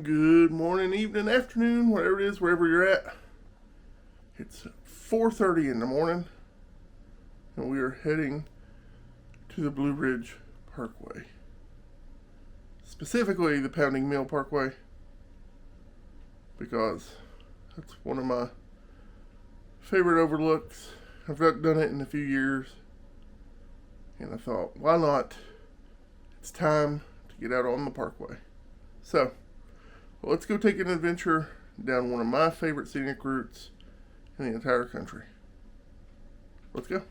Good morning, evening, afternoon, whatever it is, wherever you're at. It's 4:30 in the morning, and we are heading to the Blue Ridge Parkway. Specifically, the Pounding Mill Parkway, because that's one of my favorite overlooks. I've not done it in a few years, and I thought, why not? It's time to get out on the parkway. So, let's go take an adventure down one of my favorite scenic routes in the entire country. Let's go.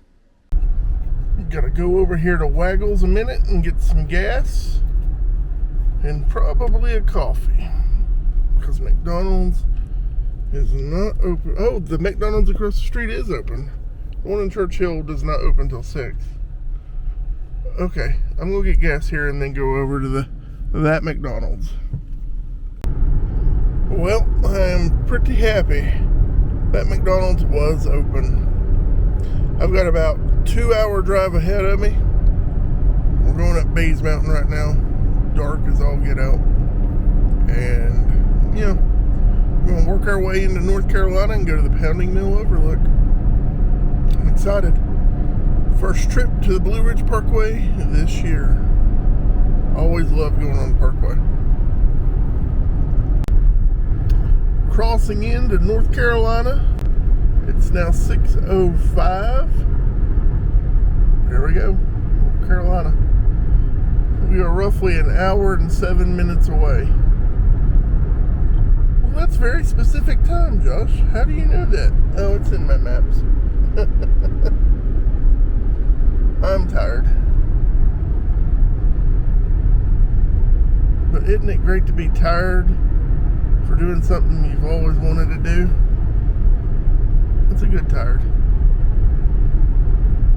Gotta go over here to Waggles a minute and get some gas and probably a coffee, because McDonald's is not open. Oh, the McDonald's across the street is open. The one in Churchill does not open till 6. Okay, I'm gonna get gas here and then go over to that McDonald's. Well, I'm pretty happy that McDonald's was open. I've got about 2-hour drive ahead of me. We're going up Bays Mountain right now. Dark as all get out. And, we're going to work our way into North Carolina and go to the Pounding Mill Overlook. I'm excited. First trip to the Blue Ridge Parkway this year. Always love going on the parkway. Crossing into North Carolina. It's now 6:05. There we go, North Carolina. We are roughly an hour and 7 minutes away. Well, that's very specific time, Josh. How do you know that? Oh, it's in my maps. I'm tired. But isn't it great to be tired for doing something you've always wanted to do? It's a good tired.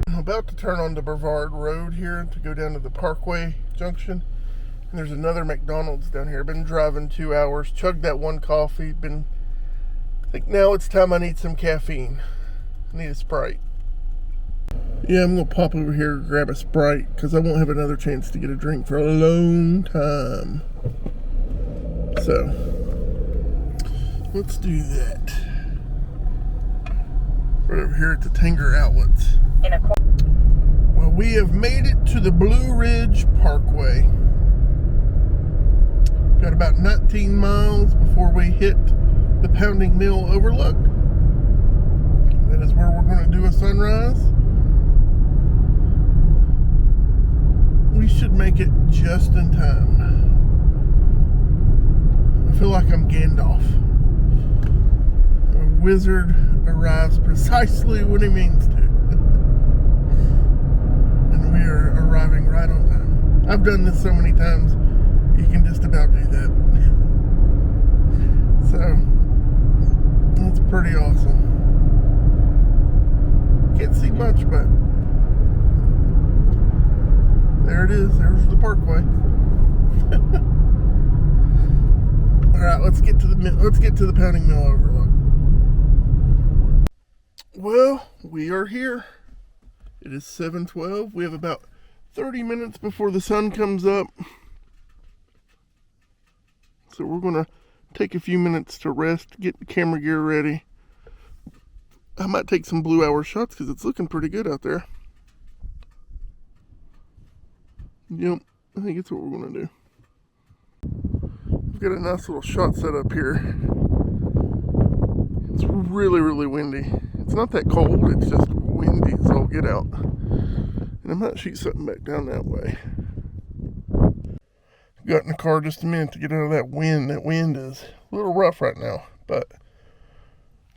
I'm about to turn on the Brevard Road here to go down to the Parkway Junction. And there's another McDonald's down here. Been driving 2 hours, chugged that one coffee. I think now it's time I need some caffeine. I need a Sprite. Yeah, I'm going to pop over here and grab a Sprite, because I won't have another chance to get a drink for a long time. So, let's do that. Right over here at the Tanger Outlets. Well, we have made it to the Blue Ridge Parkway. Got about 19 miles before we hit the Pounding Mill Overlook. That is where we're going to do a sunrise. We should make it just in time. I feel like I'm Gandalf. A wizard arrives precisely when he means to. And we are arriving right on time. I've done this so many times, you can just about do that. So, that's pretty awesome. Can't see much, but there it is. There's the parkway. All right, let's get to the Pounding Mill Overlook. Well, we are here. It is 7:12. We have about 30 minutes before the sun comes up. So we're going to take a few minutes to rest, get the camera gear ready. I might take some blue hour shots because it's looking pretty good out there. Yep, I think it's what we're going to do. We've got a nice little shot set up here. It's really, really windy. It's not that cold, it's just windy as all get out. And I might shoot something back down that way. Got in the car just a minute to get out of that wind. That wind is a little rough right now, but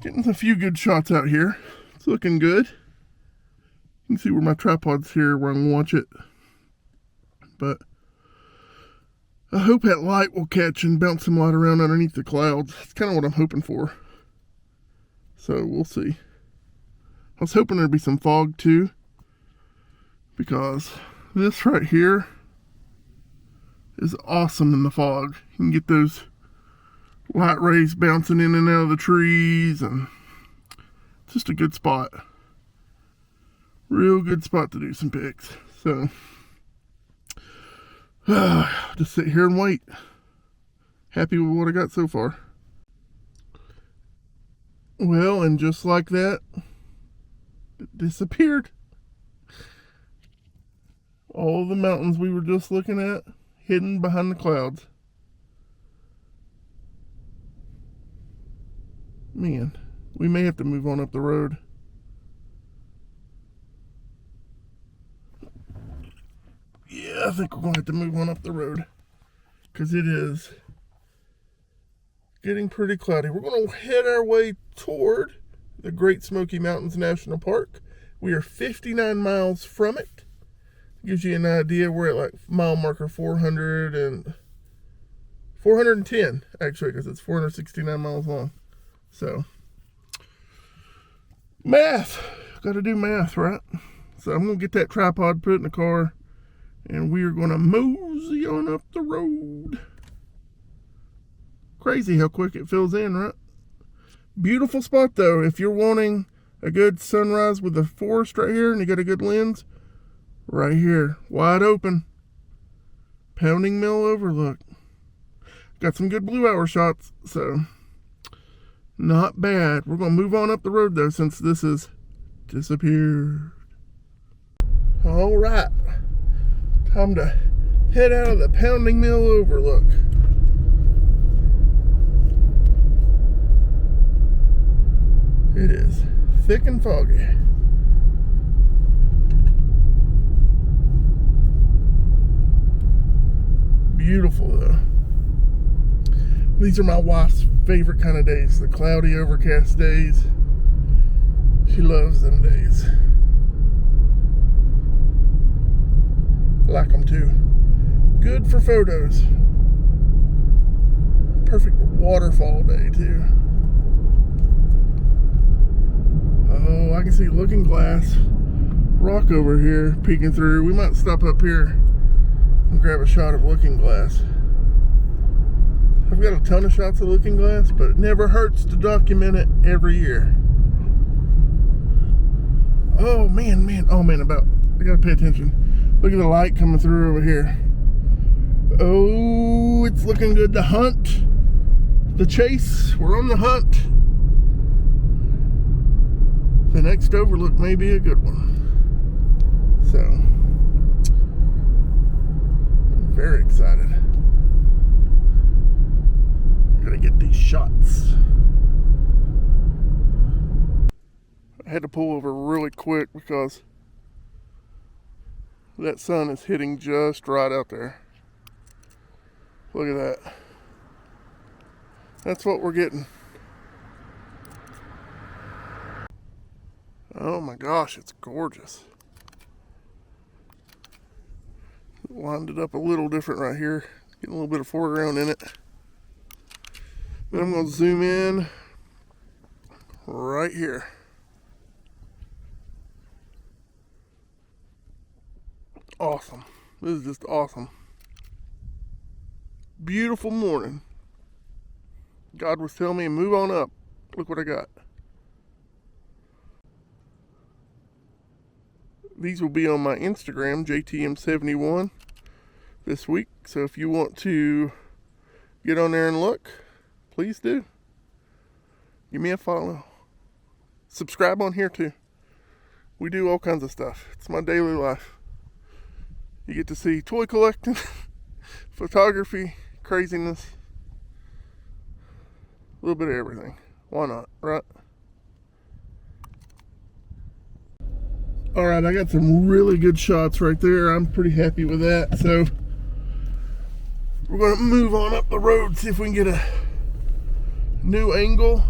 getting a few good shots out here. It's looking good. You can see where my tripod's here where I can watch it. But I hope that light will catch and bounce some light around underneath the clouds. That's kind of what I'm hoping for. So we'll see. I was hoping there'd be some fog too, because this right here is awesome in the fog. You can get those light rays bouncing in and out of the trees, and it's just a good spot. Real good spot to do some pics. So just sit here and wait. happy with what I got so far. Well, and just like that, it disappeared. All the mountains we were just looking at, hidden behind the clouds. Man, we may have to move on up the road. Yeah, I think we're going to have to move on up the road, because it is getting pretty cloudy. We're going to head our way toward the Great Smoky Mountains National Park. We are 59 miles from it. Gives you an idea. We're at like mile marker 410 actually, because it's 469 miles long. So math, gotta do math, right? So I'm gonna get that tripod put in the car, and we are gonna mosey on up the road. Crazy how quick it fills in, right? Beautiful spot though. If you're wanting a good sunrise with the forest right here and you got a good lens, right here, wide open, Pounding Mill Overlook. Got some good blue hour shots, so not bad. We're gonna move on up the road though, since this has disappeared. All right, time to head out of the Pounding Mill Overlook. It is thick and foggy. Beautiful though. These are my wife's favorite kind of days, the cloudy, overcast days. She loves them days. I like them too. Good for photos. Perfect waterfall day too. Oh, I can see Looking Glass Rock over here peeking through. We might stop up here and grab a shot of Looking Glass. I've got a ton of shots of Looking Glass, but it never hurts to document it every year. Oh man, I gotta pay attention. Look at the light coming through over here. Oh, it's looking good. The hunt, the chase, we're on the hunt. The next overlook may be a good one. So, I'm very excited. Gotta get these shots. I had to pull over really quick because that sun is hitting just right out there. Look at that. That's what we're getting. Oh my gosh, it's gorgeous. Lined it up a little different right here. Getting a little bit of foreground in it. Then I'm going to zoom in right here. Awesome. This is just awesome. Beautiful morning. God was telling me, move on up. Look what I got. These will be on my Instagram, JTM71, this week. So if you want to get on there and look, please do. Give me a follow. Subscribe on here too. We do all kinds of stuff. It's my daily life. You get to see toy collecting, photography, craziness, a little bit of everything. Why not, right? Alright, I got some really good shots right there. I'm pretty happy with that. So we're going to move on up the road, see if we can get a new angle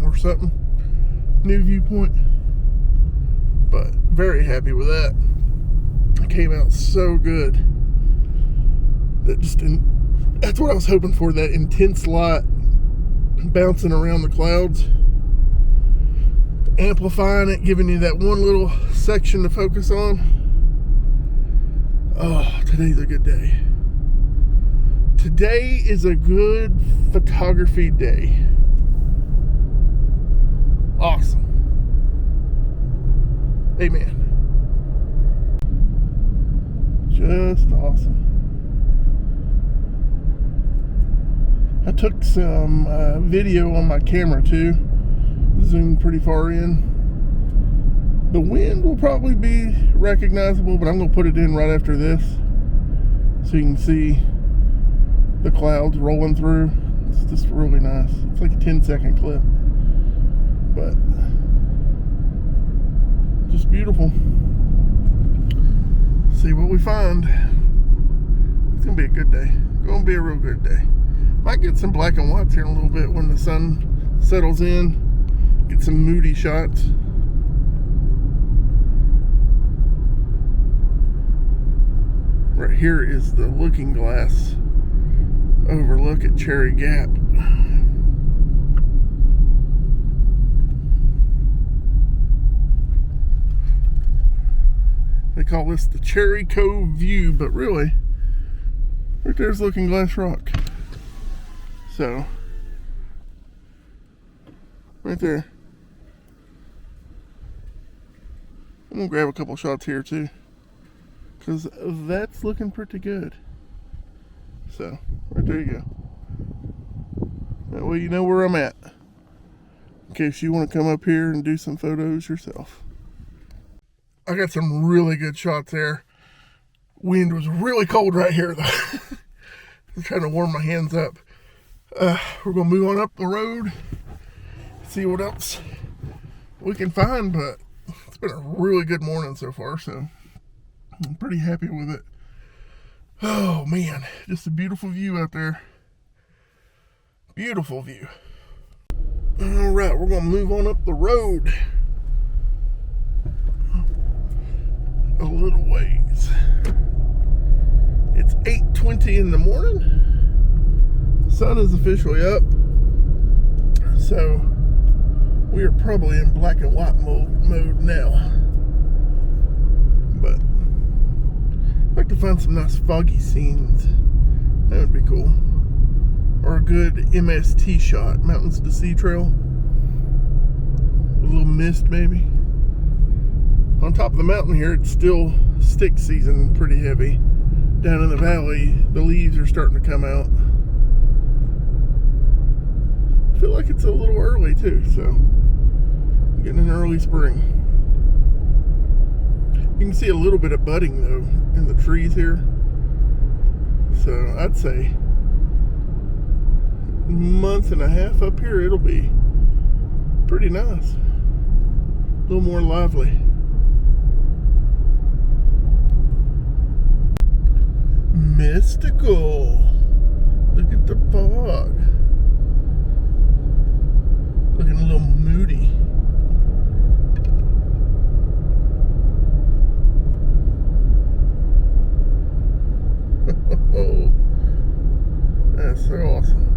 or something, new viewpoint. But very happy with that. It came out so good. That's what I was hoping for, that intense light bouncing around the clouds, amplifying it, giving you that one little section to focus on. Oh, today's a good day. Today is a good photography day. Awesome. Amen. Just awesome. I took some video on my camera too. Zoomed pretty far in. The wind will probably be recognizable, but I'm going to put it in right after this so you can see the clouds rolling through. It's just really nice. It's like a 10-second clip, but just beautiful. See what we find. It's gonna be a good day. Gonna be a real good day. Might get some black and whites here in a little bit when the sun settles in. Get some moody shots. Right here is the Looking Glass overlook at Cherry Gap. They call this the Cherry Cove View, but really, right there's Looking Glass Rock. So, right there. I'm gonna grab a couple shots here too, because that's looking pretty good. So, right there you go. That way you know where I'm at, in case you want to come up here and do some photos yourself. I got some really good shots there. Wind was really cold right here though. I'm trying to warm my hands up. We're gonna move on up the road, see what else we can find, but it's been a really good morning so far, so I'm pretty happy with it. Oh man, just a beautiful view out there. Beautiful view. All right, we're gonna move on up the road a little ways. It's 8:20 in the morning. The sun is officially up, so we are probably in black and white mode now. But I'd like to find some nice foggy scenes. That would be cool. Or a good MST shot, Mountains to Sea Trail. A little mist maybe. On top of the mountain here, it's still stick season, pretty heavy. Down in the valley, the leaves are starting to come out. I feel like it's a little early too, so getting an early spring. You can see a little bit of budding though in the trees here. So I'd say a month and a half up here, it'll be pretty nice. A little more lively. Mystical. Look at the fog. Looking a little moody. Oh, that's so awesome.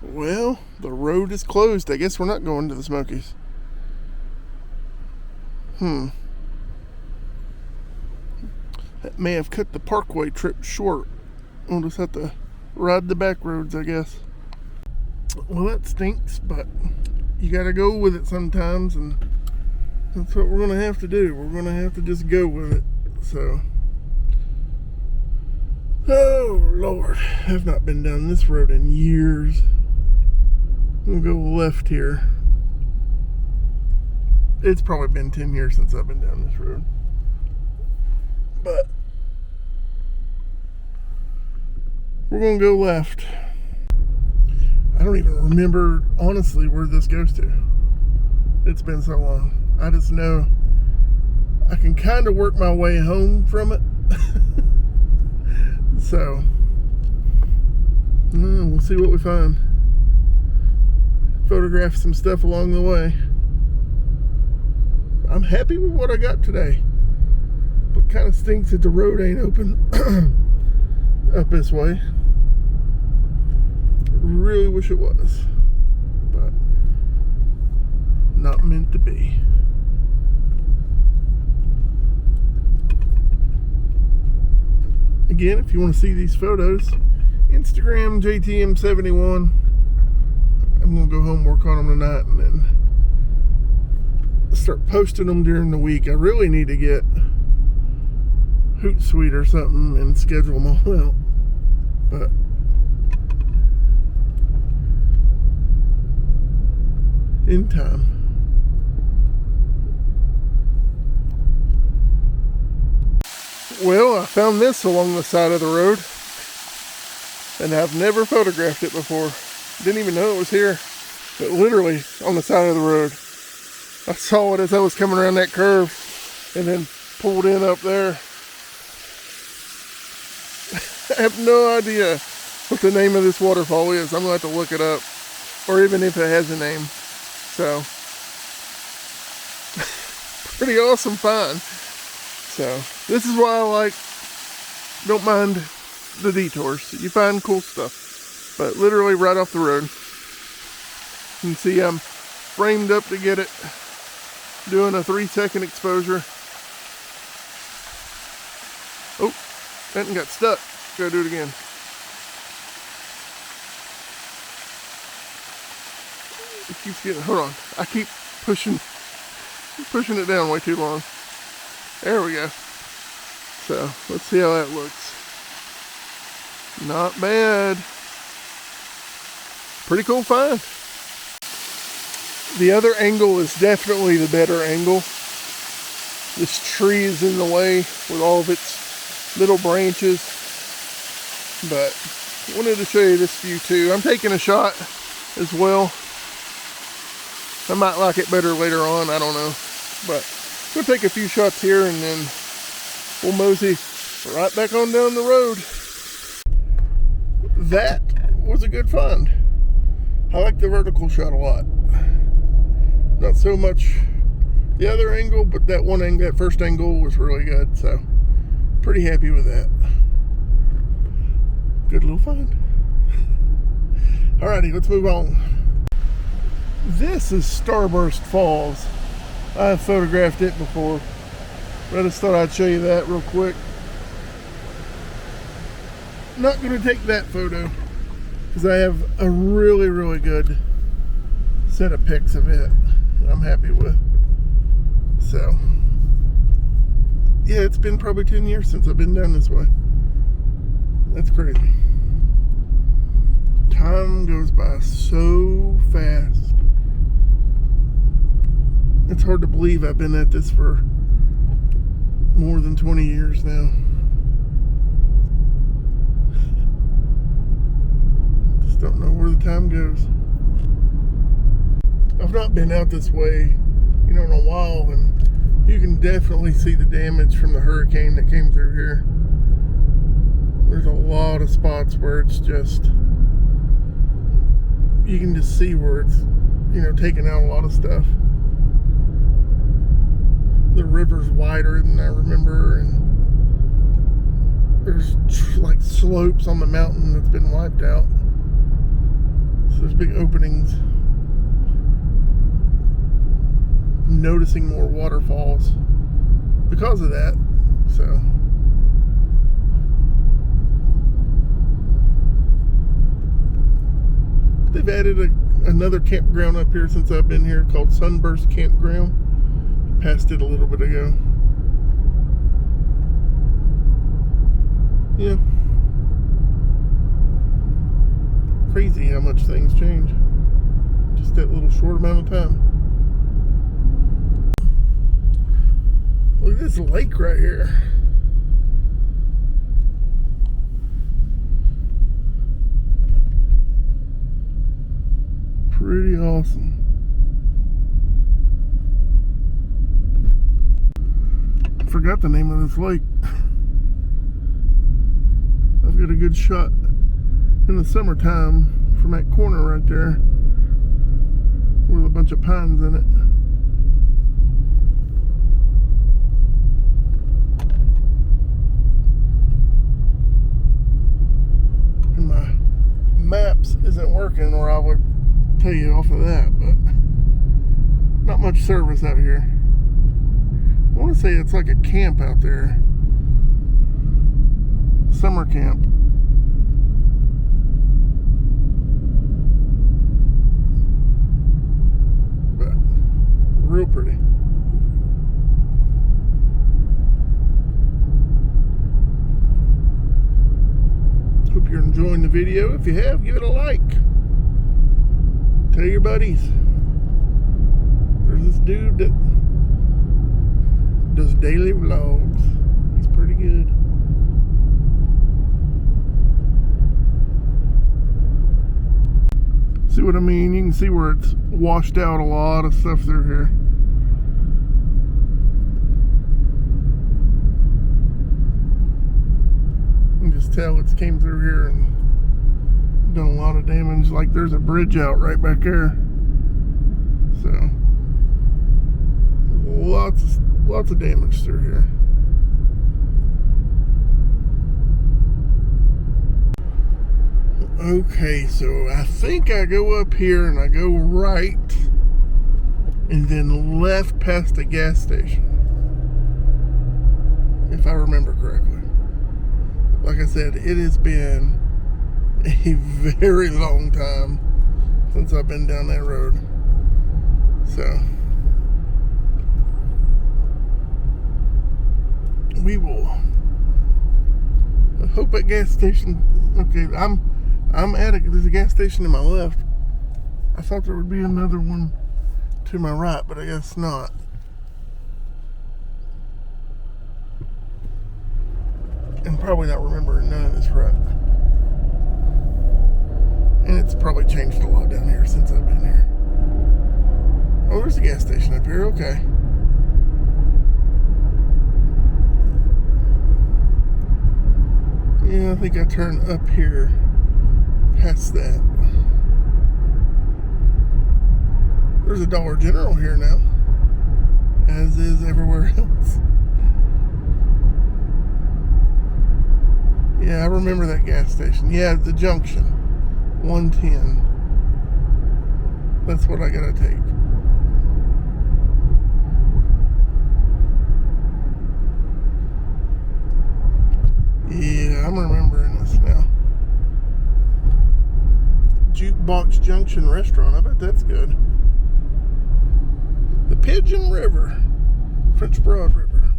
Well, the road is closed. I guess we're not going to the Smokies. That may have cut the Parkway trip short. We'll just have to ride the back roads, I guess. Well, that stinks, but you gotta go with it sometimes, and that's what we're gonna have to do. We're gonna have to just go with it. So, oh Lord, I've not been down this road in years. We'll go left here. It's probably been 10 years since I've been down this road. But we're gonna go left. I don't even remember, honestly, where this goes to. It's been so long. I just know I can kind of work my way home from it. So, we'll see what we find. Photograph some stuff along the way. I'm happy with what I got today. But kind of stinks that the road ain't open up this way. Really wish it was, but not meant to be. Again, if you want to see these photos, Instagram JTM71. I'm gonna go home, work on them tonight, and then start posting them during the week. I really need to get Hootsuite or something and schedule them all out. But in time. Well, I found this along the side of the road, and I've never photographed it before. Didn't even know it was here, but literally on the side of the road. I saw it as I was coming around that curve and then pulled in up there. I have no idea what the name of this waterfall is. I'm going to have to look it up, or even if it has a name. So, pretty awesome find. So, this is why I don't mind the detours. You find cool stuff, but literally right off the road. You can see I'm framed up to get it, doing a 3-second exposure. Oh, that one got stuck. Gotta do it again. It keeps getting, hold on. I keep pushing it down way too long. There we go. So, let's see how that looks. Not bad. Pretty cool find. The other angle is definitely the better angle. This tree is in the way with all of its little branches. But I wanted to show you this view too. I'm taking a shot as well. I might like it better later on, I don't know. But we'll take a few shots here and then we'll mosey right back on down the road. That was a good find. I like the vertical shot a lot. Not so much the other angle, but that one angle, that first angle was really good. So pretty happy with that. Good little find. Alrighty, let's move on. This is Starburst Falls. I've photographed it before, but I just thought I'd show you that real quick. Not going to take that photo because I have a really, really good set of pics of it that I'm happy with. So, yeah, it's been probably 10 years since I've been down this way. That's crazy. Time goes by so fast. It's hard to believe I've been at this for more than 20 years now. Just don't know where the time goes. I've not been out this way, in a while, and you can definitely see the damage from the hurricane that came through here. There's a lot of spots where it's just, you can just see where it's, taking out a lot of stuff. The river's wider than I remember, and there's like slopes on the mountain that's been wiped out. So there's big openings. I'm noticing more waterfalls because of that. So they've added another campground up here since I've been here called Sunburst Campground. Passed it a little bit ago. Yeah. Crazy how much things change. Just that little short amount of time. Look at this lake right here. Pretty awesome. I forgot the name of this lake. I've got a good shot in the summertime from that corner right there with a bunch of pines in it. And my maps isn't working, or I would tell you off of that, but not much service out here. I want to say it's like a camp out there. Summer camp. But real pretty. enjoying the video. If you have, give it a like. Tell your buddies. There's this dude that does daily vlogs. He's pretty good. See what I mean? You can see where it's washed out a lot of stuff through here. You can just tell it's came through here and done a lot of damage. Like there's a bridge out right back there. So lots of damage through here. Okay, so I think I go up here and I go right and then left past the gas station, if I remember correctly. Like I said, it has been a very long time since I've been down that road. So we will, I hope that gas station, okay, I'm at it. There's a gas station to my left. I thought there would be another one to my right, but I guess not. I'm probably not remembering none of this right. And it's probably changed a lot down here since I've been here. Oh, there's a gas station up here. Okay. Yeah, I think I turned up here past that. There's a Dollar General here now, as is everywhere else. Yeah, I remember that gas station. Yeah, the junction 110. That's what I gotta take. Yeah, I'm remembering this now. Jukebox Junction Restaurant. I bet that's good. The Pigeon River. French Broad River.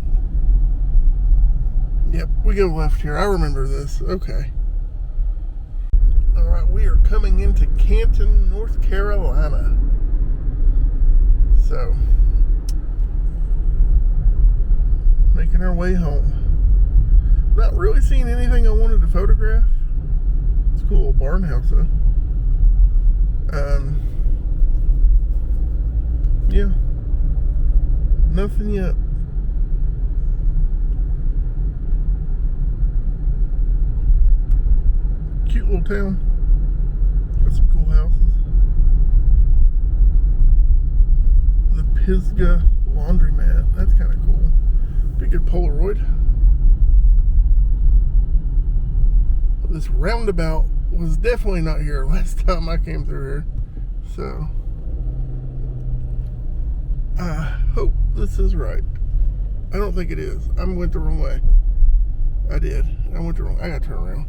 Yep, we go left here. I remember this. Okay. Alright, we are coming into Canton, North Carolina. So, making our way home. Not really seeing anything I wanted to photograph. It's a cool little barn house though. Yeah, nothing yet. Cute little town. Got some cool houses. The Pisgah laundromat. That's kind of cool. Be a good Polaroid. This roundabout was definitely not here last time I came through here, so I hope this is right. I don't think it is. I went the wrong way. I did. I went the wrong. I gotta turn around.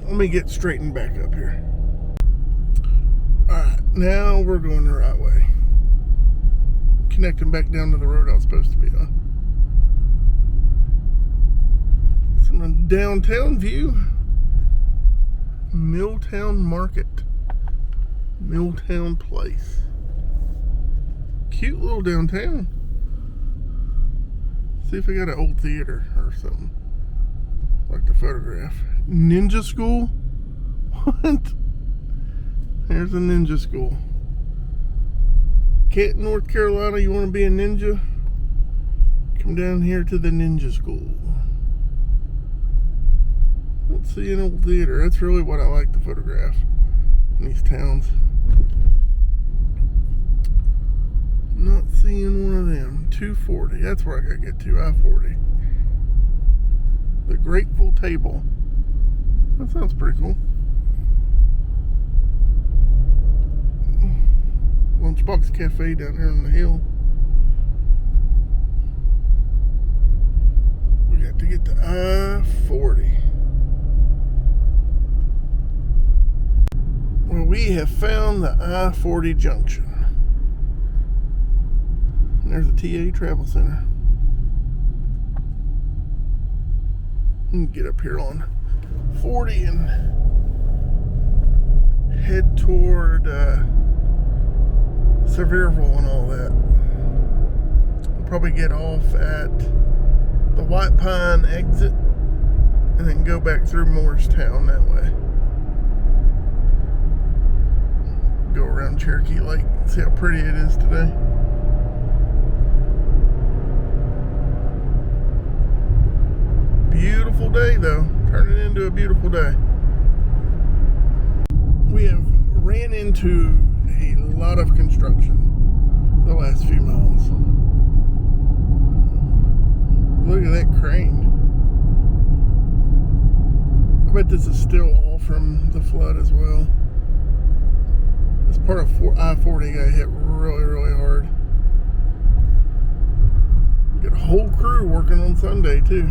Let me get straightened back up here. Alright, now we're going the right way. Connecting back down to the road I was supposed to be on. Some downtown view. Milltown Market. Milltown Place. Cute little downtown. See if I got an old theater or something. Like the photograph. Ninja school? What? There's a ninja school. Canton, North Carolina, you want to be a ninja? Come down here to the ninja school. Let's see an old theater. That's really what I like to photograph in these towns. Not seeing one of them. 240. That's where I gotta get to. I-40. The Grateful Table. That sounds pretty cool. Lunchbox Cafe down here on the hill. We got to get to I-40. Well, we have found the I-40 junction. And there's a TA Travel Center. And get up here on 40 and head toward Sevierville and all that. We'll probably get off at the White Pine exit and then go back through Morristown that way. Go around Cherokee Lake, see how pretty it is today. Beautiful day though, turning into a beautiful day. We have ran into a lot of construction the last few miles. Look at that crane. I bet this is still all from the flood as well. This part of I-40 got hit really, really hard. Got a whole crew working on Sunday too.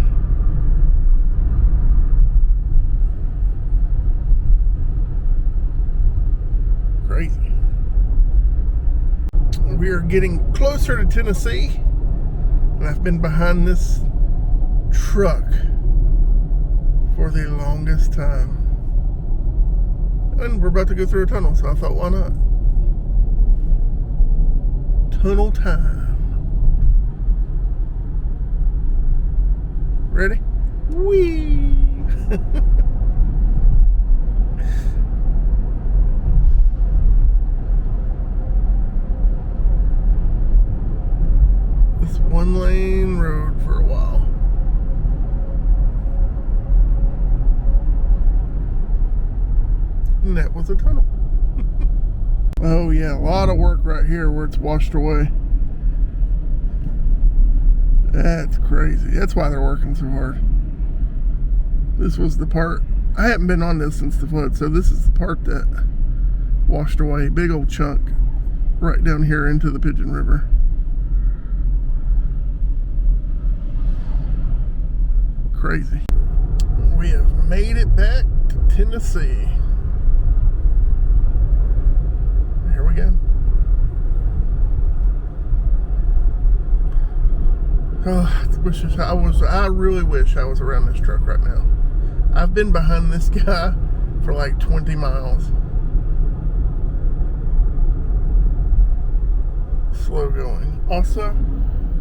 Crazy. We are getting closer to Tennessee, and I've been behind this truck for the longest time. And we're about to go through a tunnel, so I thought, why not? Tunnel time. Ready? Whee! This one-lane road for a while. And that was a tunnel. Oh yeah, a lot of work right here where it's washed away. That's crazy. That's why they're working so hard. This was the part, I haven't been on this since the flood, so this is the part that washed away. Big old chunk right down here into the Pigeon River. Crazy. We have made it back to Tennessee. Here we go. Oh, I really wish I was around this truck right now. I've been behind this guy for like 20 miles. Slow going. Also,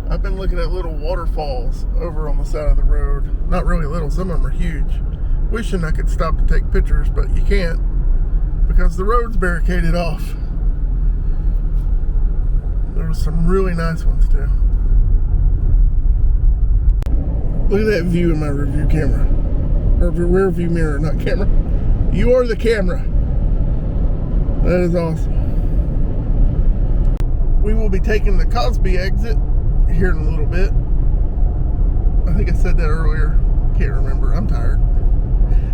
I've been looking at little waterfalls over on the side of the road. Not really little, some of them are huge. Wishing I could stop to take pictures, but you can't because the road's barricaded off. There was some really nice ones too. Look at that view in my rear camera. Or rear view mirror, not camera. You are the camera. That is awesome. We will be taking the Cosby exit here in a little bit. I think I said that earlier. Can't remember. I'm tired.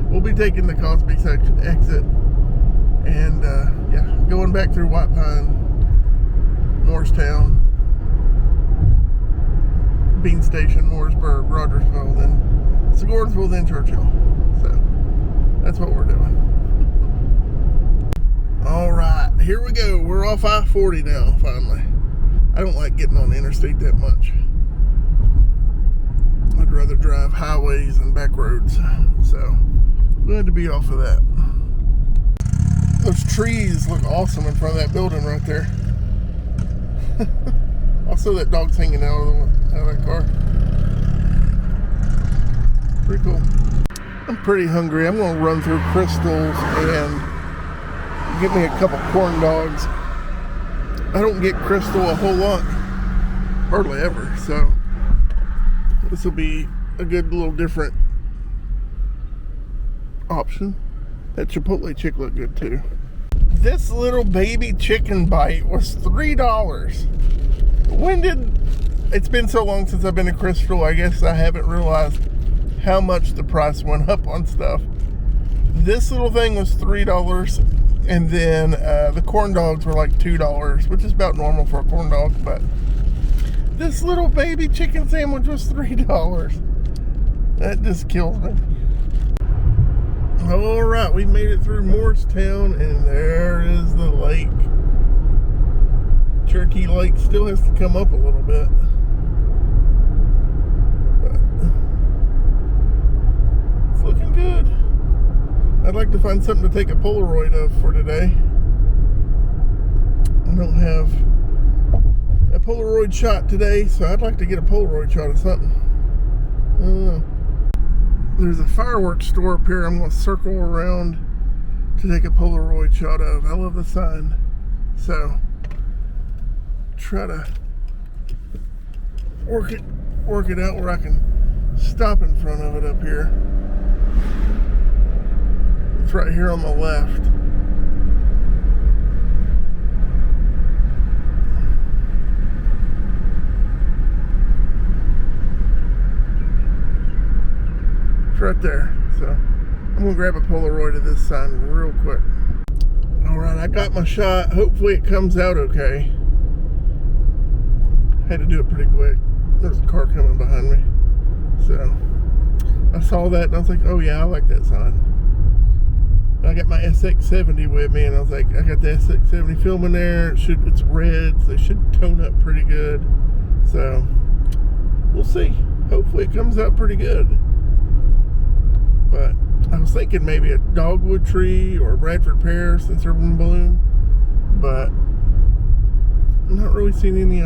We'll be taking the Cosby exit and yeah, going back through White Pine, Morristown, Bean Station, Mooresburg, Rogersville, then Sigornsville, then Churchill. So that's what we're doing. All right, here we go. We're off I-40 now, finally. I don't like getting on the interstate that much. I'd rather drive highways and back roads. So glad to be off of that. Those trees look awesome in front of that building right there. Also, that dog's hanging out of that car. Pretty cool. I'm pretty hungry. I'm going to run through Crystal's and get me a couple corn dogs. I don't get Crystal a whole lot, hardly ever, so this will be a good little different option. That Chipotle chick looked good too. This little baby chicken bite was $3. It's been so long since I've been to Crystal, I guess I haven't realized how much the price went up on stuff. This little thing was $3, and then the corn dogs were like $2, which is about normal for a corn dog, but this little baby chicken sandwich was $3. That just kills me. All right, we made it through Morristown, and there is the lake. Cherokee Lake still has to come up a little bit. But I'd like to find something to take a Polaroid of for today. I don't have a Polaroid shot today, so I'd like to get a Polaroid shot of something. There's a fireworks store up here I'm going to circle around to take a Polaroid shot of. I love the sign. So, try to work it out where I can stop in front of it up here. It's right here on the left. It's right there. So I'm gonna grab a Polaroid of this sign real quick. Alright, I got my shot. Hopefully it comes out okay. Had to do it pretty quick. There's a car coming behind me. So I saw that and I was like, oh yeah, I like that sign. I got my SX70 with me and I was like, I got the SX70 film in there. It's red, so they should tone up pretty good. So we'll see. Hopefully it comes out pretty good. But I was thinking maybe a dogwood tree or a Bradford pear since they're in bloom. But I'm not really seeing any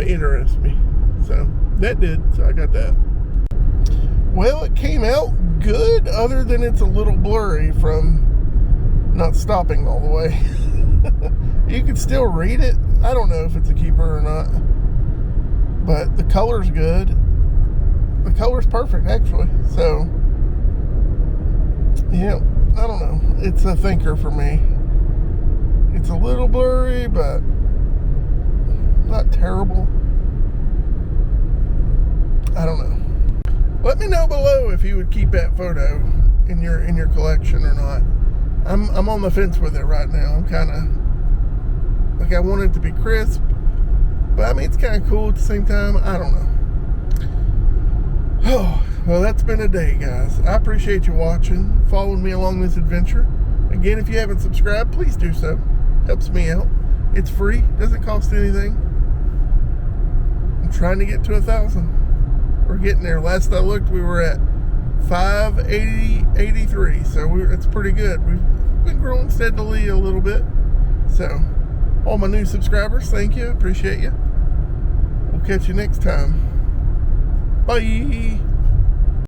interest me. So that did, so I got that. Well, it came out good, other than it's a little blurry from not stopping all the way. You can still read it. I don't know if it's a keeper or not, but the color's good. The color's perfect, actually. So yeah, I don't know, it's a thinker for me. It's a little blurry, but not terrible. I don't know. Let me know below if you would keep that photo in your collection or not. I'm on the fence with it right now. I'm kind of like, I want it to be crisp, but I mean, it's kind of cool at the same time. I don't know. Oh, well, that's been a day, guys. I appreciate you watching, following me along this adventure. Again, if you haven't subscribed, please do so. Helps me out. It's free, doesn't cost anything. I'm trying to get to 1,000. We're getting there. Last I looked, we were at 583, so it's pretty good. We've been growing steadily a little bit. So, all my new subscribers, thank you. Appreciate you. We'll catch you next time. Bye.